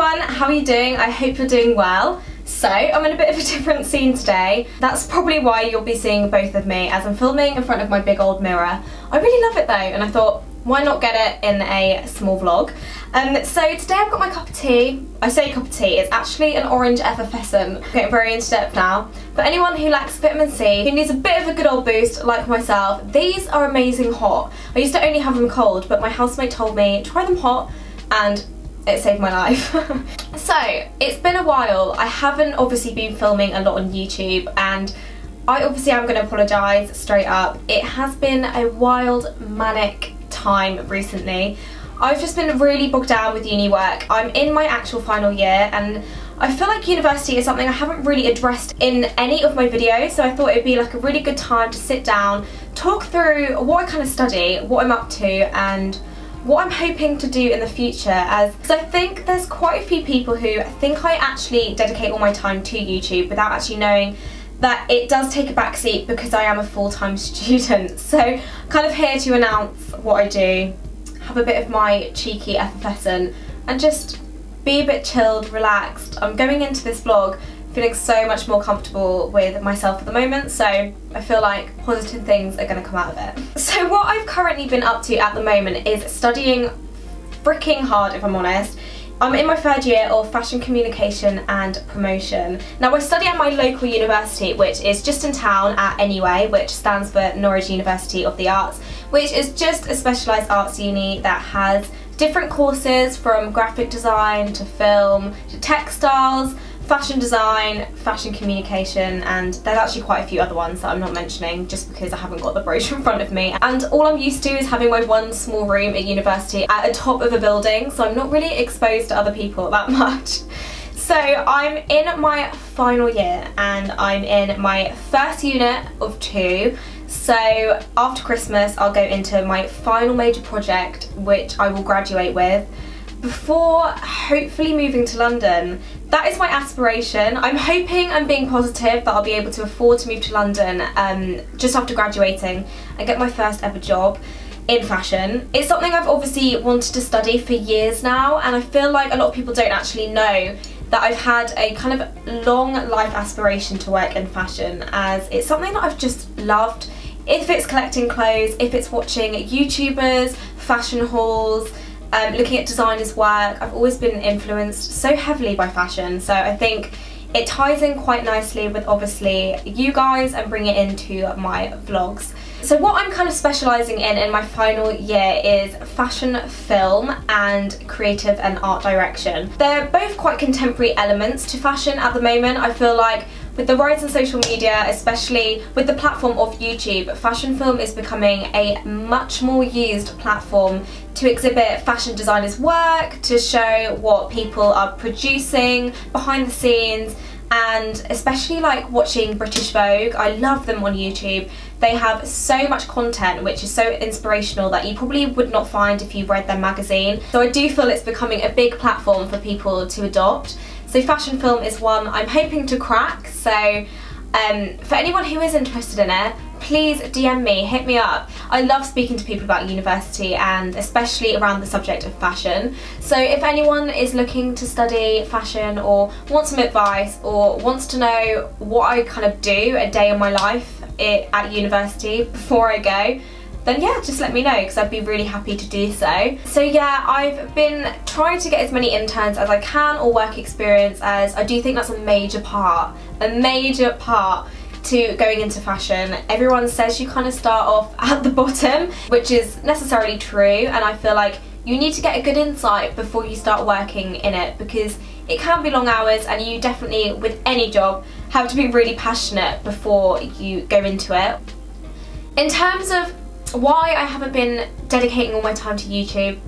everyone, how are you doing? I hope you're doing well. So, I'm in a bit of a different scene today. That's probably why you'll be seeing both of me as I'm filming in front of my big old mirror. I really love it though, and I thought, why not get it in a small vlog? So today I've got my cup of tea. I say cup of tea, it's actually an orange effervescent. I'm getting very into depth now. But anyone who lacks vitamin C, who needs a bit of a good old boost like myself, these are amazing hot. I used to only have them cold, but my housemate told me, try them hot, and it saved my life. So, it's been a while. I haven't obviously been filming a lot on YouTube, and I obviously am going to apologise straight up. It has been a wild, manic time recently. I've just been really bogged down with uni work. I'm in my actual final year, and I feel like university is something I haven't really addressed in any of my videos, so I thought it'd be like a really good time to sit down, talk through what I kind of study, what I'm up to, and what I'm hoping to do in the future, as I think there's quite a few people who think I actually dedicate all my time to YouTube without actually knowing that it does take a backseat because I am a full-time student. So I'm kind of here to announce what I do, have a bit of my cheeky effervescent, and just be a bit chilled, relaxed. I'm going into this vlog feeling so much more comfortable with myself at the moment, so I feel like positive things are going to come out of it. So what I've currently been up to at the moment is studying freaking hard, if I'm honest. I'm in my third year of fashion communication and promotion. Now I study at my local university, which is just in town at NUA, which stands for Norwich University of the Arts, which is just a specialised arts uni that has different courses from graphic design to film to textiles, fashion design, fashion communication, and there's actually quite a few other ones that I'm not mentioning just because I haven't got the brochure in front of me. And all I'm used to is having my one small room at university at the top of a building, so I'm not really exposed to other people that much. So I'm in my final year and I'm in my first unit of 2. So after Christmas I'll go into my final major project, which I will graduate with, before hopefully moving to London. That is my aspiration. I'm hoping and being positive that I'll be able to afford to move to London just after graduating and get my first ever job in fashion. It's something I've obviously wanted to study for years now, and I feel like a lot of people don't actually know that I've had a kind of long life aspiration to work in fashion, as it's something that I've just loved. If it's collecting clothes, if it's watching YouTubers, fashion hauls, looking at designers' work, I've always been influenced so heavily by fashion, so I think it ties in quite nicely with obviously you guys and bring it into my vlogs. So what I'm kind of specialising in my final year is fashion film and creative and art direction. They're both quite contemporary elements to fashion at the moment. I feel like with the rise in social media, especially with the platform of YouTube, fashion film is becoming a much more used platform to exhibit fashion designers' work, to show what people are producing behind the scenes, and especially like watching British Vogue. I love them on YouTube. They have so much content which is so inspirational that you probably would not find if you read their magazine. So I do feel it's becoming a big platform for people to adopt. So fashion film is one I'm hoping to crack, so for anyone who is interested in it, please DM me, hit me up. I love speaking to people about university, and especially around the subject of fashion. So if anyone is looking to study fashion or wants some advice or wants to know what I kind of do a day in my life at university before I go, then yeah, just let me know because I'd be really happy to do so. So yeah, I've been trying to get as many interns as I can or work experience, as I do think that's a major part to going into fashion. Everyone says you kind of start off at the bottom, which is necessarily true, and I feel like you need to get a good insight before you start working in it, because it can be long hours and you definitely, with any job, have to be really passionate before you go into it. In terms of why I haven't been dedicating all my time to YouTube,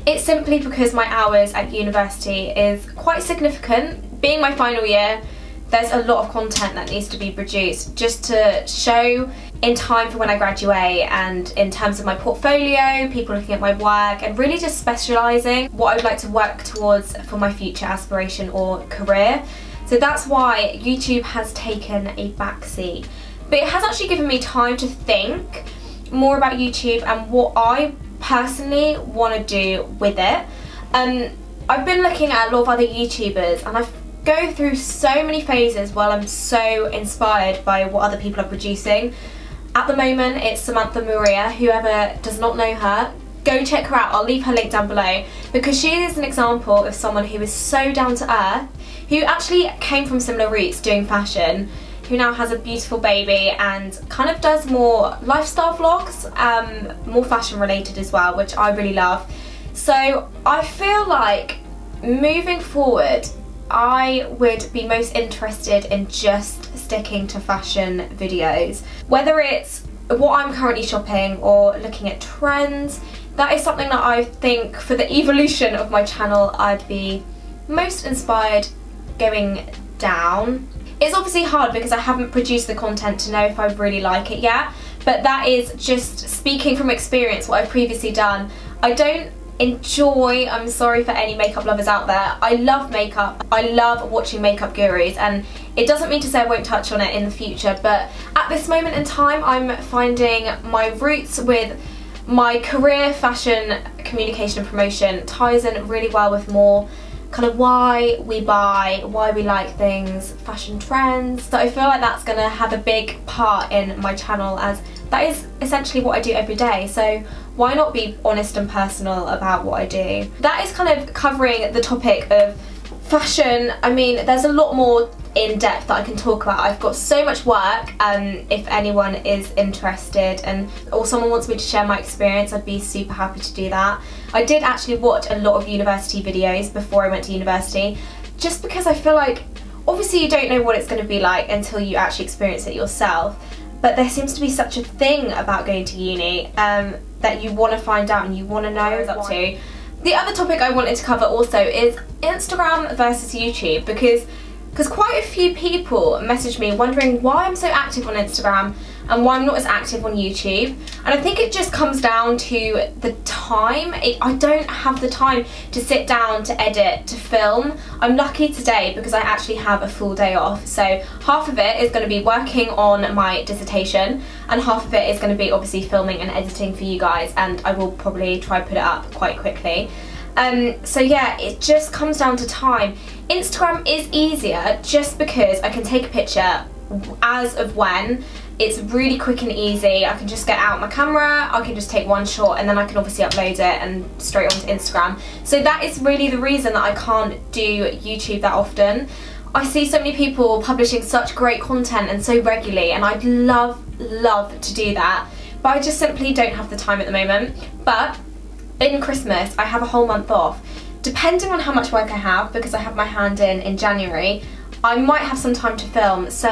it's simply because my hours at university is quite significant. Being my final year, there's a lot of content that needs to be produced just to show in time for when I graduate, and in terms of my portfolio, people looking at my work, and really just specialising what I'd like to work towards for my future aspiration or career. So that's why YouTube has taken a backseat. But it has actually given me time to think more about YouTube and what I personally want to do with it. I've been looking at a lot of other YouTubers, and I go through so many phases while I'm so inspired by what other people are producing. At the moment it's Samantha Maria. Whoever does not know her, go check her out. I'll leave her link down below, because she is an example of someone who is so down to earth, who actually came from similar roots doing fashion, who now has a beautiful baby and kind of does more lifestyle vlogs, more fashion related as well, which I really love. So I feel like moving forward I would be most interested in just sticking to fashion videos. Whether it's what I'm currently shopping or looking at trends, that is something that I think for the evolution of my channel I'd be most inspired going down. It's obviously hard because I haven't produced the content to know if I really like it yet, but that is just speaking from experience, what I've previously done. I don't enjoy, I'm sorry for any makeup lovers out there, I love makeup, I love watching makeup gurus, and it doesn't mean to say I won't touch on it in the future, but at this moment in time I'm finding my roots with my career, fashion, communication and promotion ties in really well with more kind of why we buy, why we like things, fashion trends. So I feel like that's going to have a big part in my channel, as that is essentially what I do every day. So why not be honest and personal about what I do? That is kind of covering the topic of fashion. I mean, there's a lot more in depth that I can talk about. I've got so much work, if anyone is interested or someone wants me to share my experience, I'd be super happy to do that. I did actually watch a lot of university videos before I went to university, just because I feel like obviously you don't know what it's going to be like until you actually experience it yourself, but there seems to be such a thing about going to uni that you want to find out and you want to know what it's up to. The other topic I wanted to cover also is Instagram versus YouTube, because quite a few people message me wondering why I'm so active on Instagram and why I'm not as active on YouTube, and I think it just comes down to the time. I don't have the time to sit down, to edit, to film. I'm lucky today because I actually have a full day off, so half of it is going to be working on my dissertation and half of it is going to be obviously filming and editing for you guys, and I will probably try to put it up quite quickly. So yeah, it just comes down to time. Instagram is easier just because I can take a picture as of when. It's really quick and easy. I can just get out my camera, I can just take one shot, and then I can obviously upload it and straight onto Instagram. So that is really the reason that I can't do YouTube that often. I see so many people publishing such great content and so regularly, and I'd love to do that, but I just simply don't have the time at the moment. But in Christmas I have a whole month off. Depending on how much work I have, because I have my hand in January, I might have some time to film, so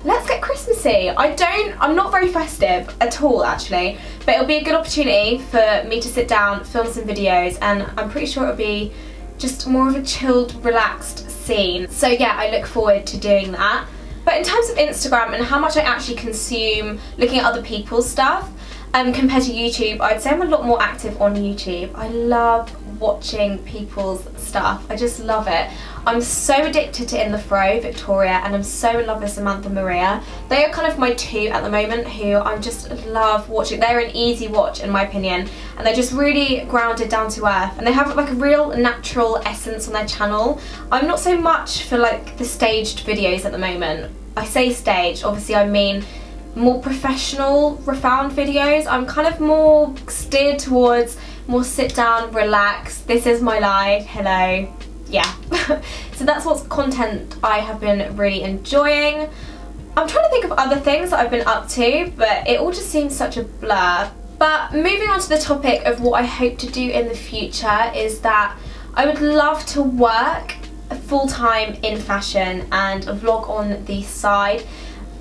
let's get Christmassy. I'm not very festive at all actually, but it'll be a good opportunity for me to sit down, film some videos, and I'm pretty sure it'll be just more of a chilled, relaxed scene. So yeah, I look forward to doing that. But in terms of Instagram and how much I actually consume looking at other people's stuff, compared to YouTube, I'd say I'm a lot more active on YouTube. I love watching people's stuff. I just love it. I'm so addicted to In The Fro, Victoria, and I'm so in love with Samantha Maria. They are kind of my two at the moment who I just love watching. They're an easy watch in my opinion, and they're just really grounded, down to earth, and they have like a real natural essence on their channel. I'm not so much for like the staged videos at the moment. I say staged, obviously I mean more professional, refined videos. I'm kind of more steered towards more sit down, relax, this is my life, hello, yeah. So that's what content I have been really enjoying. I'm trying to think of other things that I've been up to, but it all just seems such a blur. But moving on to the topic of what I hope to do in the future is that I would love to work full-time in fashion and vlog on the side,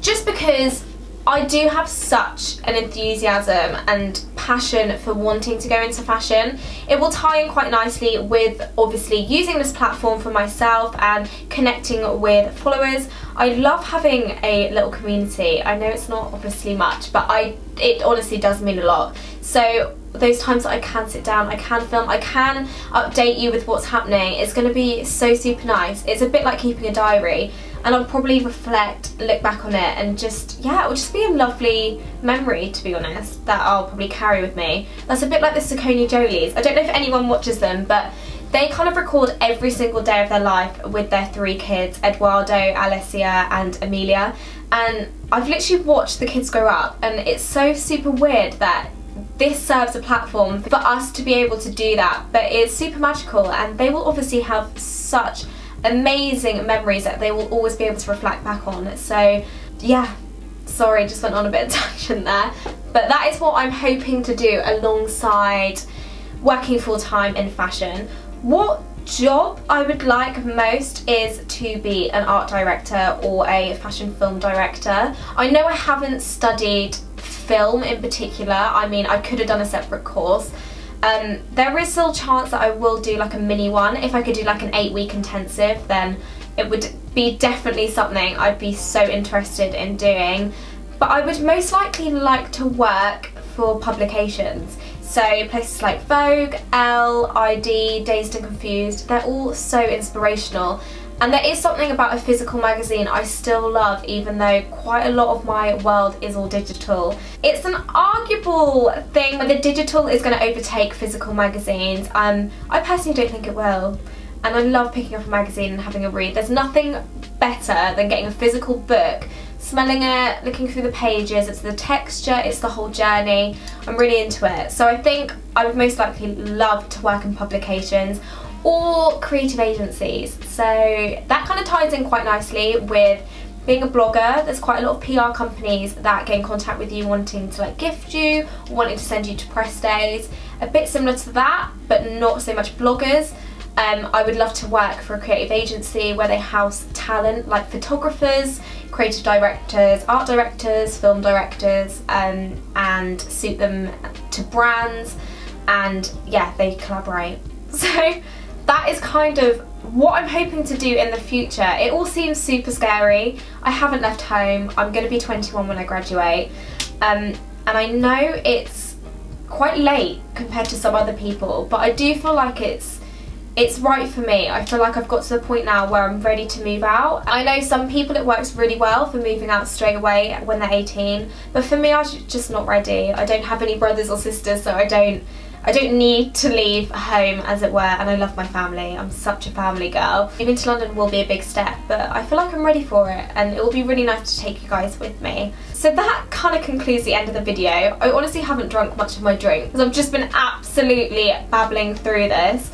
just because I do have such an enthusiasm and passion for wanting to go into fashion. It will tie in quite nicely with obviously using this platform for myself and connecting with followers. I love having a little community. I know it's not obviously much, but it honestly does mean a lot. So those times that I can sit down, I can film, I can update you with what's happening, it's going to be so super nice. It's a bit like keeping a diary, and I'll probably reflect, look back on it, and just, yeah, it will just be a lovely memory, to be honest, that I'll probably carry with me. That's a bit like the Saucony Jolies. I don't know if anyone watches them, but They kind of record every single day of their life with their 3 kids, Eduardo, Alessia and Amelia, and I've literally watched the kids grow up, and it's so super weird that this serves a platform for us to be able to do that, but it's super magical, and they will obviously have such amazing memories that they will always be able to reflect back on. So yeah, sorry, just went on a bit of tangent there, but that is what I'm hoping to do alongside working full-time in fashion. What job I would like most is to be an art director or a fashion film director. I know I haven't studied film in particular. I mean, I could have done a separate course. There is still a chance that I will do like a mini one. If I could do like an 8-week intensive, then it would be definitely something I'd be so interested in doing. But I would most likely like to work for publications. So places like Vogue, Elle, ID, Dazed and Confused, they're all so inspirational. And there is something about a physical magazine I still love, even though quite a lot of my world is all digital. It's an arguable thing whether digital is going to overtake physical magazines. I personally don't think it will. And I love picking up a magazine and having a read. There's nothing better than getting a physical book, smelling it, looking through the pages. It's the texture, it's the whole journey. I'm really into it. So I think I would most likely love to work in publications or creative agencies. So that kind of ties in quite nicely with being a blogger. There's quite a lot of PR companies that get in contact with you wanting to like gift you, or wanting to send you to press days. A bit similar to that, but not so much bloggers. I would love to work for a creative agency where they house talent like photographers, creative directors, art directors, film directors, and suit them to brands, and yeah, they collaborate. So that is kind of what I'm hoping to do in the future. It all seems super scary. I haven't left home. I'm going to be 21 when I graduate, and I know it's quite late compared to some other people, but I do feel like it's right for me. I feel like I've got to the point now where I'm ready to move out. I know some people it works really well for moving out straight away when they're 18, but for me, I was just not ready. I don't have any brothers or sisters, so I don't need to leave home, as it were, and I love my family. I'm such a family girl. Moving to London will be a big step, but I feel like I'm ready for it, and it will be really nice to take you guys with me. So that kind of concludes the end of the video. I honestly haven't drunk much of my drink because I've just been absolutely babbling through this.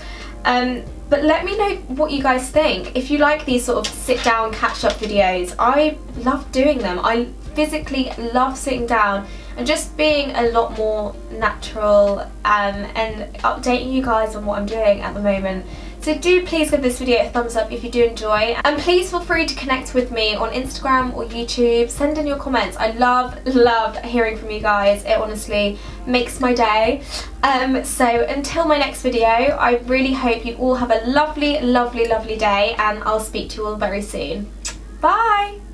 But let me know what you guys think. If you like these sort of sit down catch up videos, I love doing them. I physically love sitting down and just being a lot more natural, and updating you guys on what I'm doing at the moment. So do please give this video a thumbs up if you do enjoy, and please feel free to connect with me on Instagram or YouTube. Send in your comments. I love hearing from you guys. It honestly makes my day. So until my next video, I really hope you all have a lovely day, and I'll speak to you all very soon. Bye!